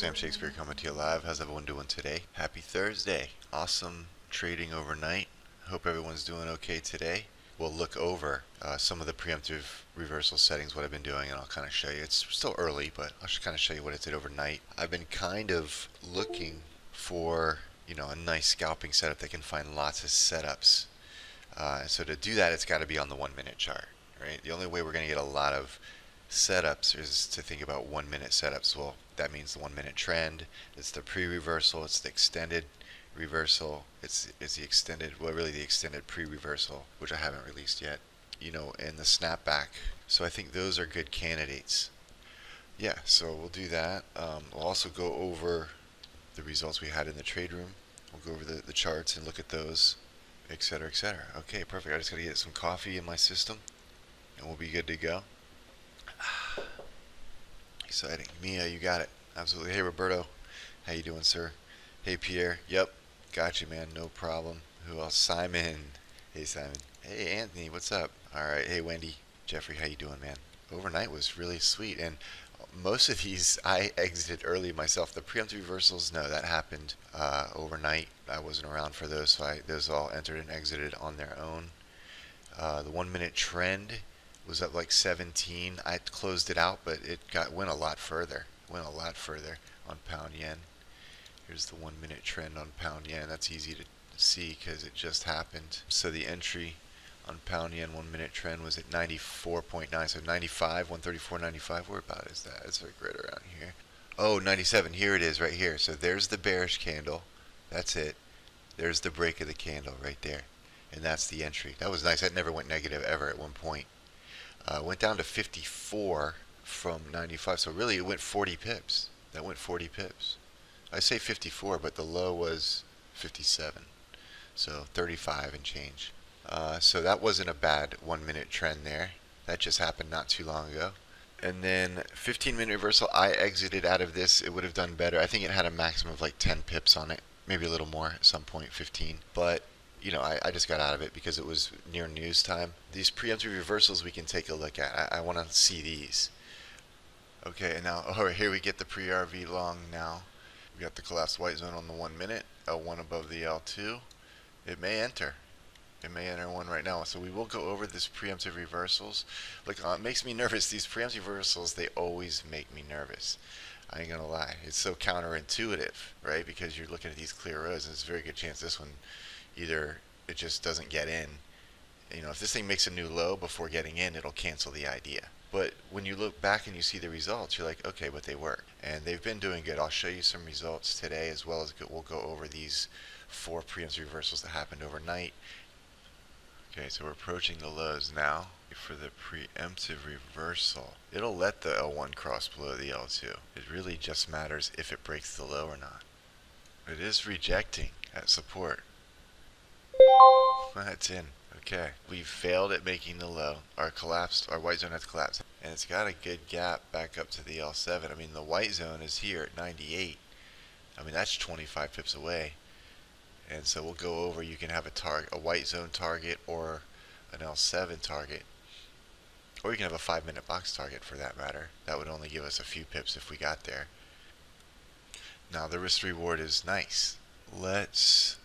Sam Shakespeare coming to you live. How's everyone doing today? Happy Thursday. Awesome trading overnight. Hope everyone's doing okay today. We'll look over some of the preemptive reversal settings, what I've been doing, and I'll kind of show you. It's still early, but I'll just kind of show you what it did overnight. I've been kind of looking for, a nice scalping setup that can find lots of setups. So to do that, it's got to be on the 1 minute chart, right? The only way we're going to get a lot of setups is to think about 1 minute setups. Well, that means the 1 minute trend, it's the pre-reversal, it's the extended reversal, it's the extended, well, really the extended pre-reversal, which I haven't released yet, and the snapback. So I think those are good candidates. Yeah, so we'll do that. We'll also go over the results we had in the trade room. We'll go over the charts and look at those, etc., etc. Okay, perfect. I just got to get some coffee in my system and we'll be good to go. Exciting. Mia, you got it. Absolutely. Hey, Roberto. How you doing, sir? Hey, Pierre. Yep. Got you, man. No problem. Who else? Simon. Hey, Simon. Hey, Anthony. What's up? All right. Hey, Wendy. Jeffrey, how you doing, man? Overnight was really sweet, and most of these I exited early myself. The preemptive reversals, no, that happened overnight. I wasn't around for those, so those all entered and exited on their own. The 1 minute trend was up like 17. I closed it out, but it went a lot further. Went a lot further on pound yen. Here's the 1 minute trend on pound yen. That's easy to see because it just happened. So the entry on pound yen 1 minute trend was at 94.9. So 95, 134.95. Where about is that? It's like right around here. Oh, 97. Here it is, right here. So there's the bearish candle. That's it. There's the break of the candle right there, and that's the entry. That was nice. That never went negative ever at one point. Went down to 54 from 95, so really it went 40 pips. That went 40 pips. I say 54, but the low was 57, so 35 and change. So that wasn't a bad 1 minute trend there. That just happened not too long ago. And then 15 minute reversal, I exited out of this. It would have done better. I think it had a maximum of like 10 pips on it, maybe a little more at some point, 15. But I just got out of it because it was near news time. These preemptive reversals we can take a look at. I want to see these. Okay, and now, here we get the pre-RV long now. We got the collapsed white zone on the 1 minute, L1 above the L2. It may enter. It may enter one right now. So we will go over this preemptive reversals. Look, it makes me nervous. These preemptive reversals, they always make me nervous. I ain't gonna lie. It's so counterintuitive, right? Because you're looking at these clear rows, and it's a very good chance this one either it just doesn't get in. If this thing makes a new low before getting in, it'll cancel the idea. But when you look back and you see the results, you're like, okay, but they work. And they've been doing good. I'll show you some results today, as well as we'll go over these 4 preemptive reversals that happened overnight. Okay, so we're approaching the lows now for the preemptive reversal. It'll let the L1 cross below the L2. It really just matters if it breaks the low or not. It is rejecting at support. That's in. Okay. We failed at making the low. Our white zone has collapsed. And it's got a good gap back up to the L7. I mean, the white zone is here at 98. I mean, that's 25 pips away. And so we'll go over, you can have a white zone target or an L7 target. Or you can have a 5 minute box target for that matter. That would only give us a few pips if we got there. Now the risk reward is nice. Let's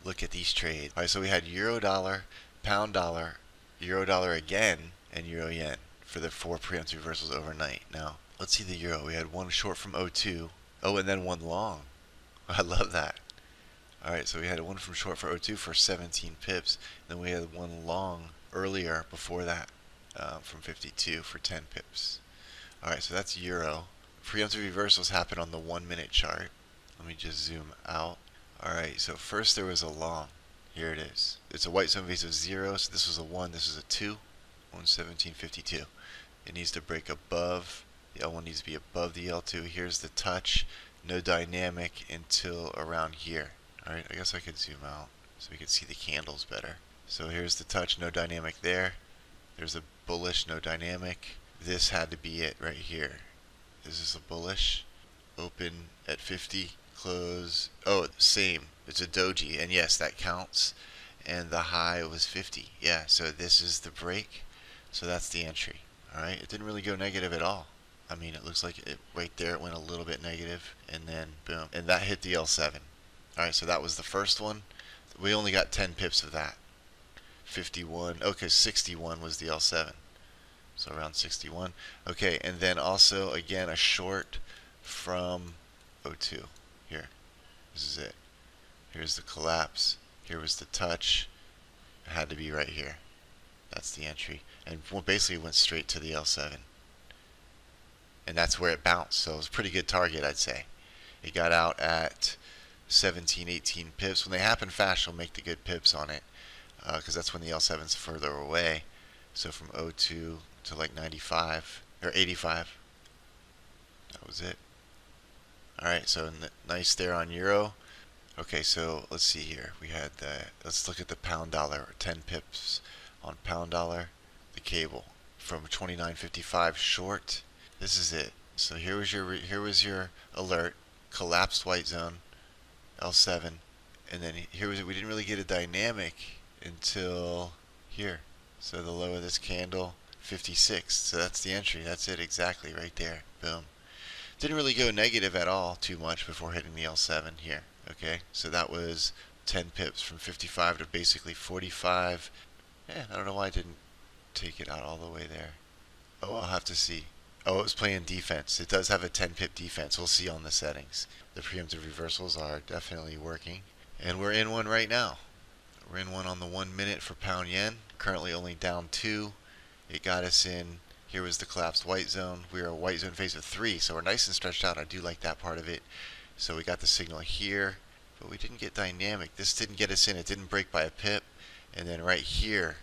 look at these trades. Alright, so we had euro dollar, pound dollar, euro dollar again, and euro yen for the 4 preemptive reversals overnight. Now, let's see the euro. We had one short from 02. Oh, and then one long. I love that. Alright, so we had one from short for 02 for 17 pips. Then we had one long earlier before that from 52 for 10 pips. Alright, so that's euro. Preemptive reversals happen on the 1 minute chart. Let me just zoom out. Alright, so first there was a long. Here it is. It's a white zone base of 0, so this was a 1, this is a 2. 117.52. It needs to break above. The L1 needs to be above the L2. Here's the touch. No dynamic until around here. Alright, I guess I could zoom out so we could see the candles better. So here's the touch, no dynamic there. There's a bullish, no dynamic. This had to be it right here. Is this a bullish? Open at 50, close. Oh, same. It's a doji, and yes, that counts. And the high was 50. Yeah, so this is the break. So that's the entry. Alright, it didn't really go negative at all. I mean, it looks like it right there. It went a little bit negative, and then boom, and that hit the L7. All right, so that was the first one. We only got 10 pips of that. 51. Okay, 61 was the L7. So around 61. Okay, and then also again a short from O2. Here, this is it. Here's the collapse. Here was the touch. It had to be right here. That's the entry, and basically went straight to the L7. And that's where it bounced. So it was a pretty good target, I'd say. It got out at 17, 18 pips. When they happen fast, you'll make the good pips on it, because that's when the L7's further away. So from 02 to like 95 or 85. That was it. All right, so nice there on euro. Okay, so let's see here. We had let's look at the pound dollar. 10 pips on pound dollar. The cable from 29.55 short. This is it. So here was your alert. Collapsed white zone. L7, and then here was it. We didn't really get a dynamic until here. So the low of this candle, 56. So that's the entry. That's it exactly right there. Boom. Didn't really go negative at all too much before hitting the L7 here. Okay, so that was 10 pips from 55 to basically 45. I don't know why I didn't take it out all the way there. Oh, I'll have to see. Oh, it was playing defense. It does have a 10 pip defense. We'll see on the settings. The preemptive reversals are definitely working. And we're in one right now. We're in one on the 1 minute for pound yen. Currently only down 2. It got us in. Here was the collapsed white zone. We are a white zone phase of 3, so we're nice and stretched out. I do like that part of it. So we got the signal here, but we didn't get dynamic. This didn't get us in. It didn't break by a pip. And then right here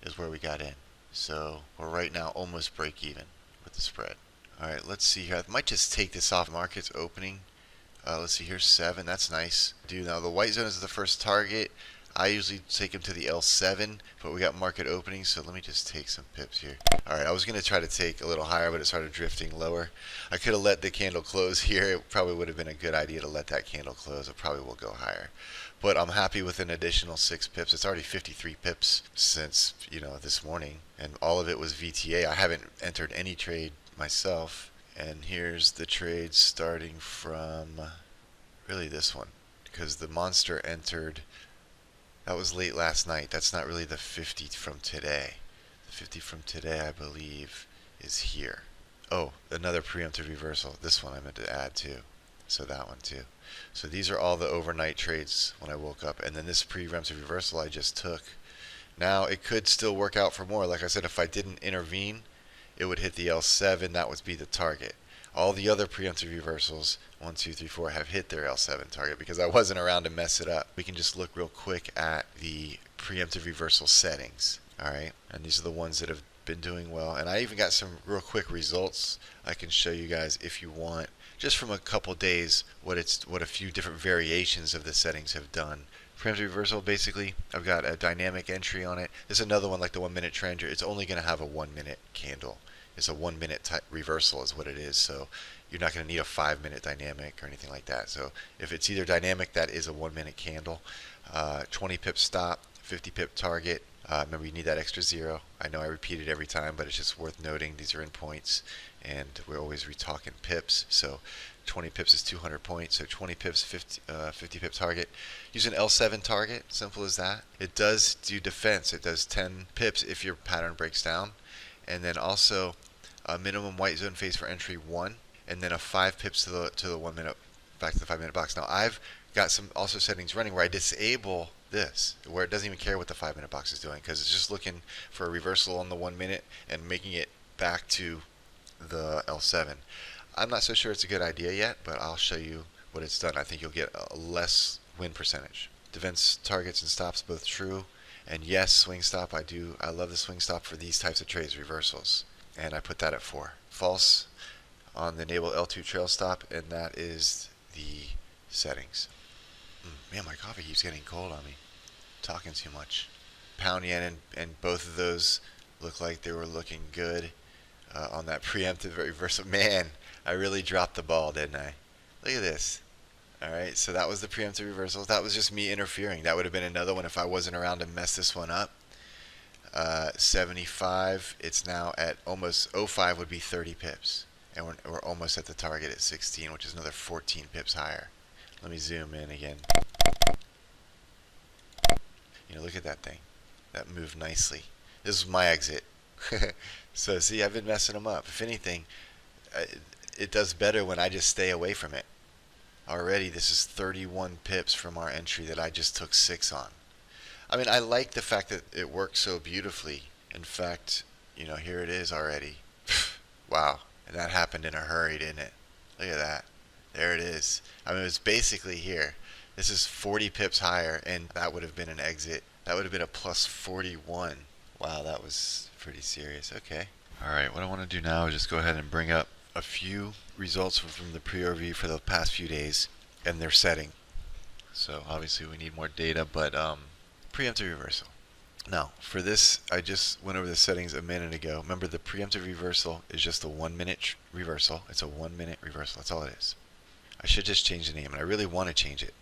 is where we got in. So we're right now almost break even with the spread. Alright, let's see here. I might just take this off. Market's opening. Let's see, here's 7. That's nice. Now the white zone is the first target. I usually take him to the L7, but we got market opening, so let me just take some pips here. Alright, I was going to try to take a little higher, but it started drifting lower. I could have let the candle close here. It probably would have been a good idea to let that candle close. It probably will go higher. But I'm happy with an additional 6 pips. It's already 53 pips since, this morning, and all of it was VTA. I haven't entered any trade myself. And here's the trade starting from really this one, because the monster entered. That was late last night. That's not really the 50 from today. The 50 from today, I believe, is here. Oh, another preemptive reversal. This one I meant to add too. So that one too. So these are all the overnight trades when I woke up. And then this preemptive reversal I just took. Now it could still work out for more. Like I said, if I didn't intervene, it would hit the L7. That would be the target. All the other preemptive reversals, 1, 2, 3, 4, have hit their L7 target because I wasn't around to mess it up. We can just look real quick at the preemptive reversal settings. Alright, and these are the ones that have been doing well. And I even got some real quick results I can show you guys if you want, just from a couple days, what a few different variations of the settings have done. Preemptive reversal, basically, I've got a dynamic entry on it. There's another one like the 1 minute trend. It's only going to have a 1 minute candle. It's a 1 minute reversal is what it is. So you're not going to need a 5 minute dynamic or anything like that. So if it's either dynamic, that is a 1 minute candle. 20 pip stop, 50 pip target. Remember, you need that extra 0. I know I repeat it every time, but it's just worth noting. These are in points, and we're always retalking pips. So 20 pips is 200 points. So 20 pips, 50 pip target. Use an L7 target. Simple as that. It does do defense. It does 10 pips if your pattern breaks down. And then also a minimum white zone phase for entry 1, and then a 5 pips to the 1 minute, back to the 5 minute box. Now I've got some also settings running where I disable this, where it doesn't even care what the 5 minute box is doing, because it's just looking for a reversal on the 1 minute and making it back to the L7. I'm not so sure it's a good idea yet, but I'll show you what it's done. I think you'll get a less win percentage. Defense targets and stops both true. And yes, swing stop, I love the swing stop for these types of trades, reversals. And I put that at 4. False on the enable L2 trail stop, and that is the settings. Man, my coffee keeps getting cold on me. Talking too much. Pound yen and both of those look like they were looking good on that preemptive reversal. Man, I really dropped the ball, didn't I? Look at this. Alright, so that was the preemptive reversals. That was just me interfering. That would have been another one if I wasn't around to mess this one up. 75, it's now at almost 05 would be 30 pips. and we're almost at the target at 16, which is another 14 pips higher. Let me zoom in again. You know, look at that thing. That moved nicely. This is my exit. So see, I've been messing them up. If anything, it does better when I just stay away from it. Already, this is 31 pips from our entry that I just took 6 on. I mean, I like the fact that it works so beautifully. In fact, you know, here it is already. Wow. And that happened in a hurry, didn't it? Look at that. There it is. I mean, it was basically here. This is 40 pips higher, and that would have been an exit. That would have been a plus 41. Wow, that was pretty serious. Okay. All right, what I want to do now is just go ahead and bring up a few results from the pre-review for the past few days and their setting. So obviously we need more data, but preemptive reversal. Now for this, I just went over the settings a minute ago. Remember, the preemptive reversal is just a 1 minute reversal. It's a 1 minute reversal. That's all it is. I should just change the name, and I really want to change it.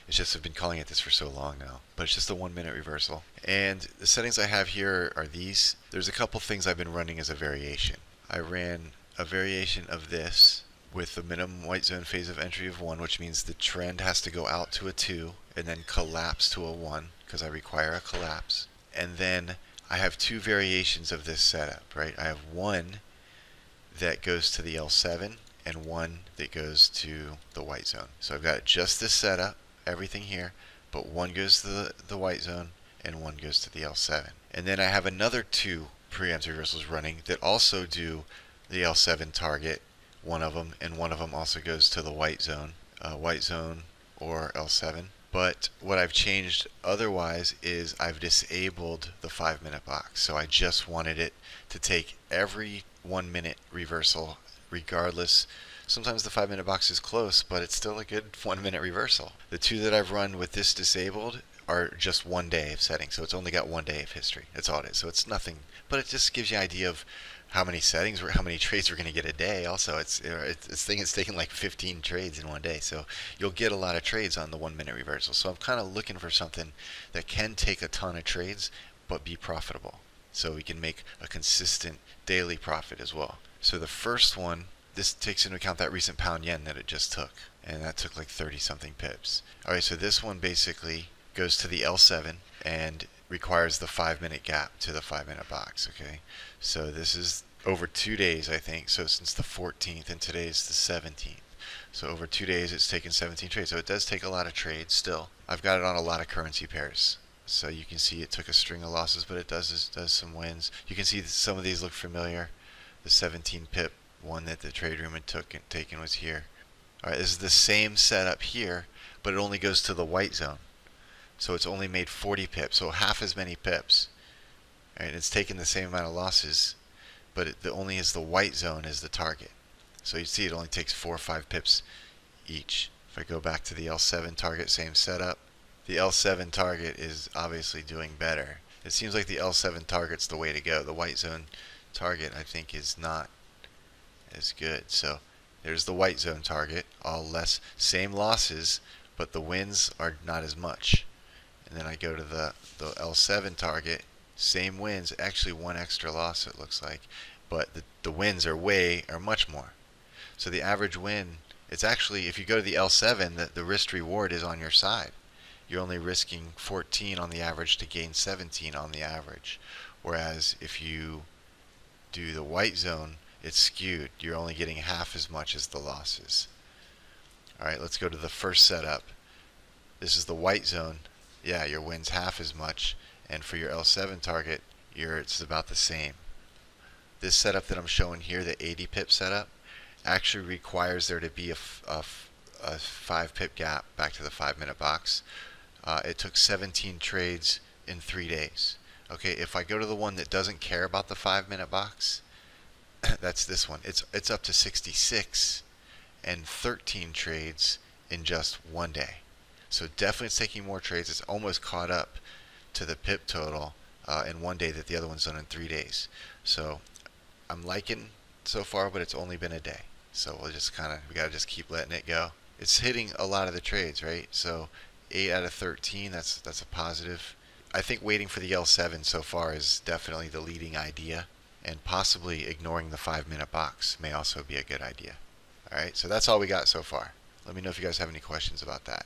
It's just I've been calling it this for so long now. But it's just a 1 minute reversal. And the settings I have here are these. There's a couple things I've been running as a variation. I ran a variation of this with the minimum white zone phase of entry of 1, which means the trend has to go out to a 2 and then collapse to a 1, because I require a collapse. And then I have 2 variations of this setup, right? I have one that goes to the L7 and one that goes to the white zone. So I've got just this setup, everything here, but one goes to the white zone and one goes to the L7. And then I have another 2 preemptive reversals running that also do the L7 target, one of them, and one of them also goes to the white zone or L7. But what I've changed otherwise is I've disabled the 5 minute box. So I just wanted it to take every 1 minute reversal regardless. Sometimes the 5 minute box is close, but it's still a good 1 minute reversal. The 2 that I've run with this disabled are just 1 day of setting, so it's only got 1 day of history. That's all it is. So it's nothing, but it just gives you an idea of how many settings or how many trades we're going to get a day. Also, it's taking like 15 trades in 1 day, so you'll get a lot of trades on the 1 minute reversal. So I'm kind of looking for something that can take a ton of trades but be profitable, so we can make a consistent daily profit as well. So the first one, this takes into account that recent pound yen that it just took, and that took like 30 something pips. Alright, so this one basically goes to the L7 and requires the 5 minute gap to the 5 minute box. Okay, so this is over 2 days, I think. So since the 14th, and today's the 17th, so over 2 days it's taken 17 trades. So it does take a lot of trades still. I've got it on a lot of currency pairs, so you can see it took a string of losses, but it does some wins. You can see that some of these look familiar. The 17 pip one that the trade room had taken was here. Alright, this is the same setup here, but it only goes to the white zone. So it's only made 40 pips, so half as many pips. Right, it's taken the same amount of losses, but it only is the white zone as the target. So you see it only takes 4 or 5 pips each. If I go back to the L7 target, same setup. The L7 target is obviously doing better. It seems like the L7 target's the way to go. The white zone target, I think, is not as good. So there's the white zone target, all less, same losses, but the wins are not as much. And then I go to the L7 target, same wins, actually 1 extra loss it looks like, but the wins are much more. So the average win, it's actually, if you go to the L7, the risk reward is on your side. You're only risking 14 on the average to gain 17 on the average. Whereas if you do the white zone, it's skewed. You're only getting half as much as the losses. Alright, let's go to the first setup. This is the white zone. Yeah, your win's half as much, and for your L7 target, it's about the same. This setup that I'm showing here, the 80 pip setup, actually requires there to be a 5 pip gap back to the 5 minute box. It took 17 trades in 3 days. Okay, if I go to the one that doesn't care about the 5 minute box, that's this one. It's up to 66 and 13 trades in just 1 day. So definitely it's taking more trades. It's almost caught up to the pip total in 1 day that the other one's done in 3 days. So I'm liking so far, but it's only been a day. So we gotta just keep letting it go. It's hitting a lot of the trades, right? So 8 out of 13, that's a positive. I think waiting for the L7 so far is definitely the leading idea, and possibly ignoring the 5-minute box may also be a good idea. Alright, so that's all we got so far. Let me know if you guys have any questions about that.